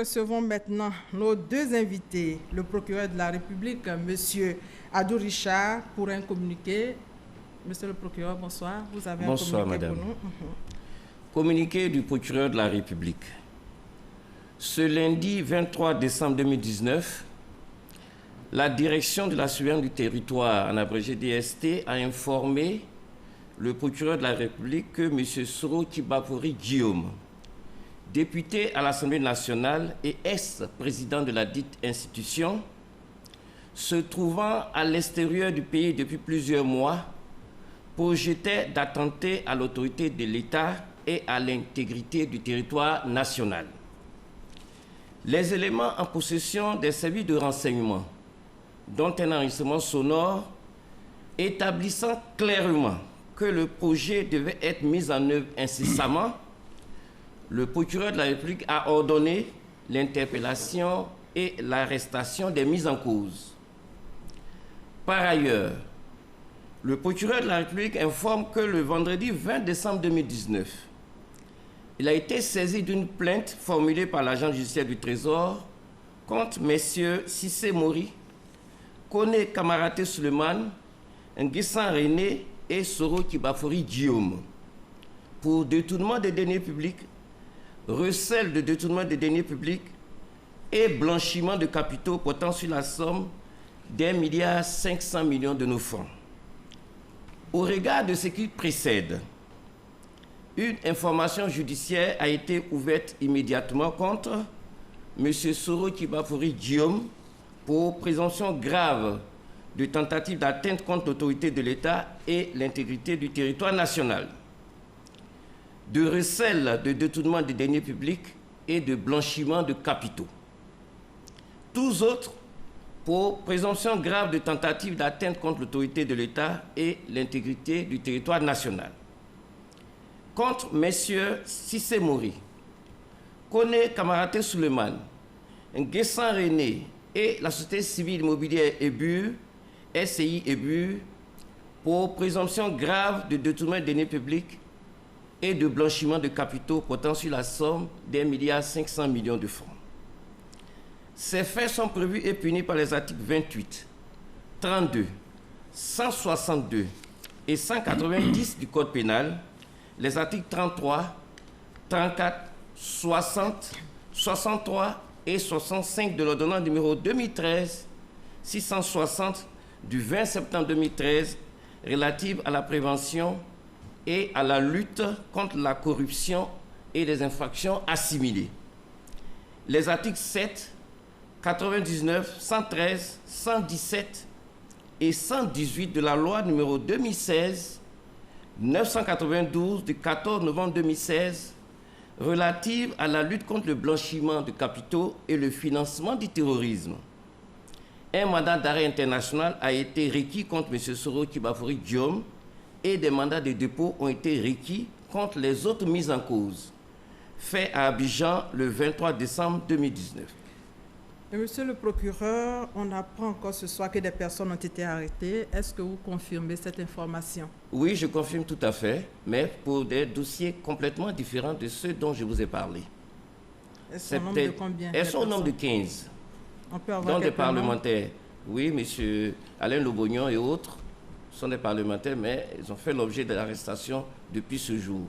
Recevons maintenant nos deux invités, le procureur de la République, M. Adou Richard, pour un communiqué. Monsieur le procureur, bonsoir. Vous avez bonsoir, un communiqué madame. pour nous. Communiqué du procureur de la République. Ce lundi 23 décembre 2019, la direction de la surveillance du territoire, en abrégé DST, a informé le procureur de la République que M. Soro Kibafori Guillaume, député à l'Assemblée nationale et ex-président de la dite institution, se trouvant à l'extérieur du pays depuis plusieurs mois, projetait d'attenter à l'autorité de l'État et à l'intégrité du territoire national. Les éléments en possession des services de renseignement, dont un enregistrement sonore établissant clairement que le projet devait être mis en œuvre incessamment, le procureur de la République a ordonné l'interpellation et l'arrestation des mises en cause. Par ailleurs, le procureur de la République informe que le vendredi 20 décembre 2019, il a été saisi d'une plainte formulée par l'agent judiciaire du Trésor contre messieurs Cissé Mori, Kone Kamaraté Suleiman, Nguessan René et Soro Kibafori Guillaume pour détournement des deniers publics, recel de détournement des deniers publics et blanchiment de capitaux portant sur la somme d'1,5 milliard de nos francs. Au regard de ce qui précède, une information judiciaire a été ouverte immédiatement contre M. Soro Kibafori Guillaume pour présomption grave de tentative d'atteinte contre l'autorité de l'État et l'intégrité du territoire national, de recel de détournement des deniers publics et de blanchiment de capitaux. Tous autres pour présomption grave de tentative d'atteinte contre l'autorité de l'État et l'intégrité du territoire national. Contre messieurs Cissé Mori, Kone Kamaraté Suleiman, Nguessan René et la société civile immobilière EBU, SCI EBU, pour présomption grave de détournement des deniers publics et de blanchiment de capitaux portant sur la somme d'1,5 milliard de francs. Ces faits sont prévus et punis par les articles 28, 32, 162 et 190 du Code pénal, les articles 33, 34, 60, 63 et 65 de l'ordonnance numéro 2013-660 du 20 septembre 2013 relative à la prévention et à la lutte contre la corruption et les infractions assimilées. Les articles 7, 99, 113, 117 et 118 de la loi numéro 2016-992 du 14 novembre 2016 relative à la lutte contre le blanchiment de capitaux et le financement du terrorisme. Un mandat d'arrêt international a été requis contre M. Soro Kibafori Guillaume et des mandats de dépôt ont été requis contre les autres mises en cause, faits à Abidjan le 23 décembre 2019. Monsieur le procureur, on apprend encore ce soir que des personnes ont été arrêtées. Est-ce que vous confirmez cette information? Oui, je confirme tout à fait, mais pour des dossiers complètement différents de ceux dont je vous ai parlé. Elles sont au nombre de combien? Elles sont au nombre de 15. On peut avoir dont des noms? parlementaires. Oui, M. Alain Lobognon et autres sont des parlementaires, mais ils ont fait l'objet de l'arrestation depuis ce jour.